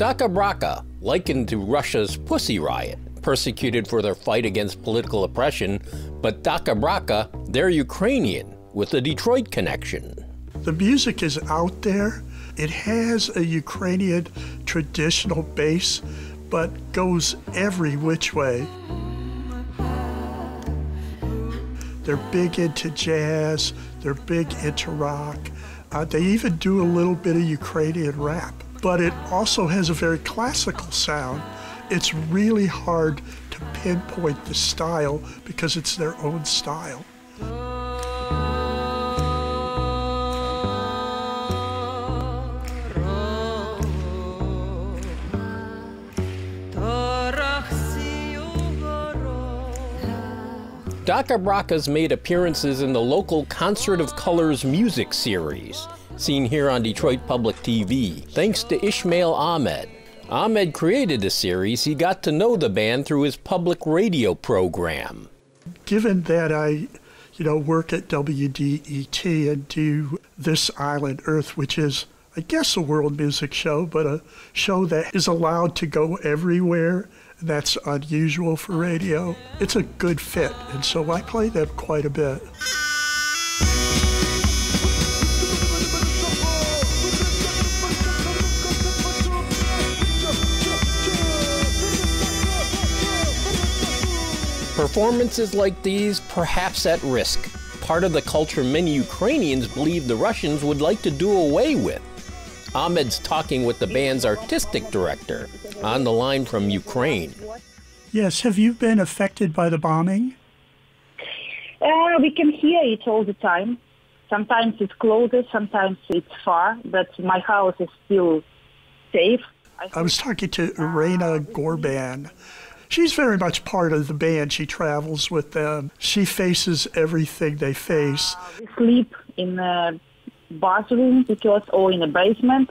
DakhaBrakha, likened to Russia's Pussy Riot, persecuted for their fight against political oppression, but DakhaBrakha, they're Ukrainian, with a Detroit connection. The music is out there. It has a Ukrainian traditional base, but goes every which way. They're big into jazz, they're big into rock. They even do a little bit of Ukrainian rap, but it also has a very classical sound. It's really hard to pinpoint the style because it's their own style. DakhaBrakha's made appearances in the local Concert of Colors music series, seen here on Detroit Public TV, thanks to Ismael Ahmed. Ahmed created the series. He got to know the band through his public radio program. Given that I, work at WDET and do This Island Earth, which is, I guess, a world music show, but a show that is allowed to go everywhere. That's unusual for radio. It's a good fit, and so I play them quite a bit. Performances like these, perhaps at risk, part of the culture many Ukrainians believe the Russians would like to do away with. Ahmed's talking with the band's artistic director, on the line from Ukraine. Yes, have you been affected by the bombing? We can hear it all the time. Sometimes it's closer, sometimes it's far, but my house is still safe. I was talking to Iryna Gorban. She's very much part of the band. She travels with them. She faces everything they face. We sleep in a bathroom or in a basement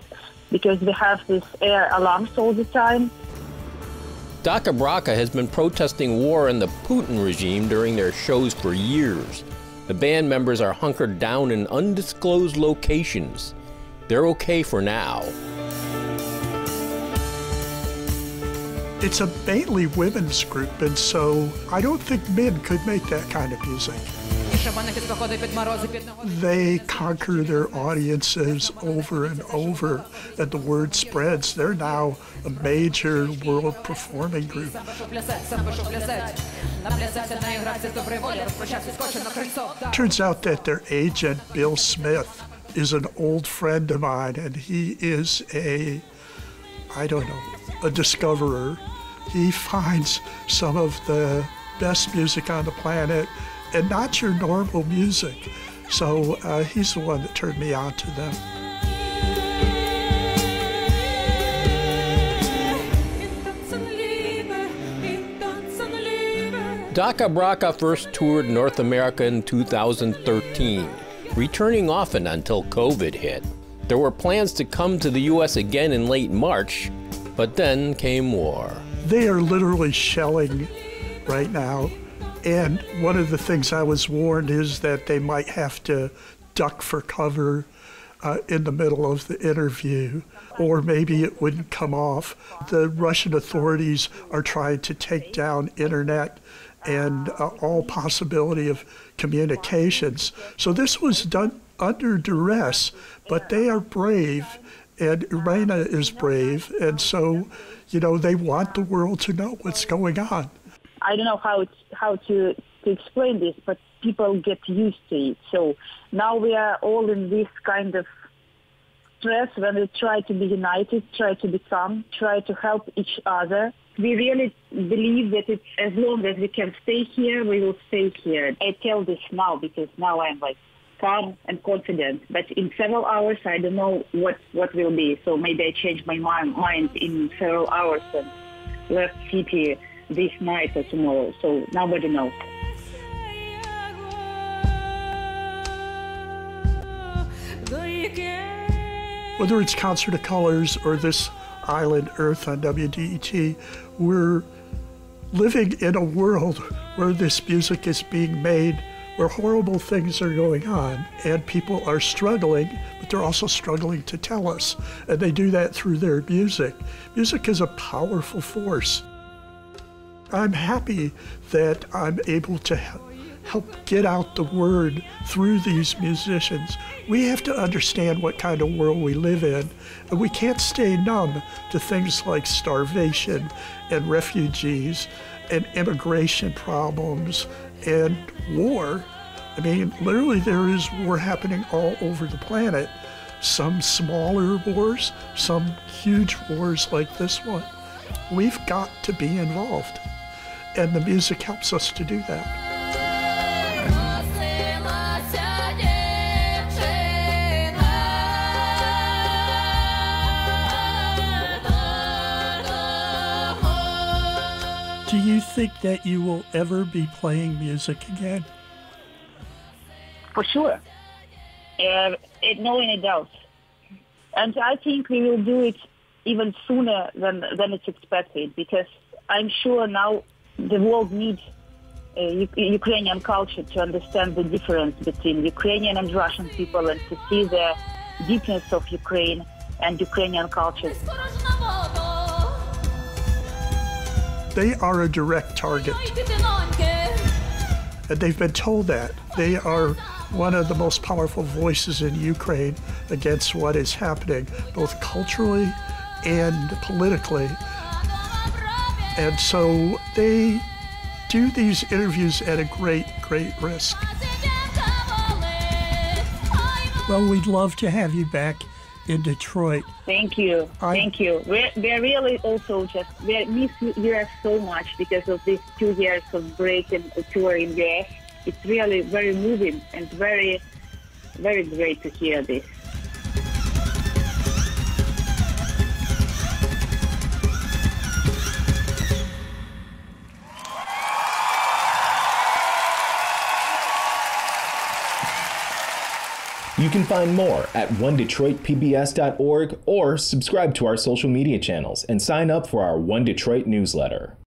because we have these air alarms all the time. DakhaBrakha has been protesting war and the Putin regime during their shows for years. The band members are hunkered down in undisclosed locations. They're okay for now. It's a mainly women's group, and so I don't think men could make that kind of music. They conquer their audiences over and over, and the word spreads. They're now a major world performing group. Turns out that their agent, Bill Smith, is an old friend of mine, and he is a discoverer. He finds some of the best music on the planet, and not your normal music. So he's the one that turned me on to them. DakhaBrakha first toured North America in 2013, returning often until COVID hit. There were plans to come to the US again in late March, but then came war. They are literally shelling right now. And one of the things I was warned is that they might have to duck for cover in the middle of the interview, or maybe it wouldn't come off. The Russian authorities are trying to take down internet and all possibility of communications. So this was done under duress, but they are brave, and Iryna is brave, and so, they want the world to know what's going on. I don't know how to explain this, but people get used to it. So now we are all in this kind of stress when we try to be united, try to become, try to help each other. We really believe that it's, as long as we can stay here, we will stay here. I tell this now because now I'm calm and confident. But in several hours, I don't know what will be. So maybe I change my mind in several hours and left city this night or tomorrow. So nobody knows. Whether it's Concert of Colors or This Island Earth on WDET, we're living in a world where this music is being made where horrible things are going on and people are struggling, but they're also struggling to tell us. And they do that through their music. Music is a powerful force. I'm happy that I'm able to help get out the word through these musicians. We have to understand what kind of world we live in, and we can't stay numb to things like starvation and refugees and immigration problems and war. I mean, literally there is war happening all over the planet. Some smaller wars, some huge wars like this one. We've got to be involved, and the music helps us to do that. Do you think that you will ever be playing music again? For sure. No any doubt. And I think we will do it even sooner than it's expected, because I'm sure now the world needs Ukrainian culture to understand the difference between Ukrainian and Russian people and to see the deepness of Ukraine and Ukrainian culture. They are a direct target, and they've been told that. They are one of the most powerful voices in Ukraine against what is happening, both culturally and politically. And so they do these interviews at a great, great risk. Well, we'd love to have you back in Detroit. Thank you. Thank you. We're really also we miss US so much because of these 2 years of break and tour in US. It's really very moving and very, very great to hear this. You can find more at onedetroitpbs.org or subscribe to our social media channels and sign up for our One Detroit newsletter.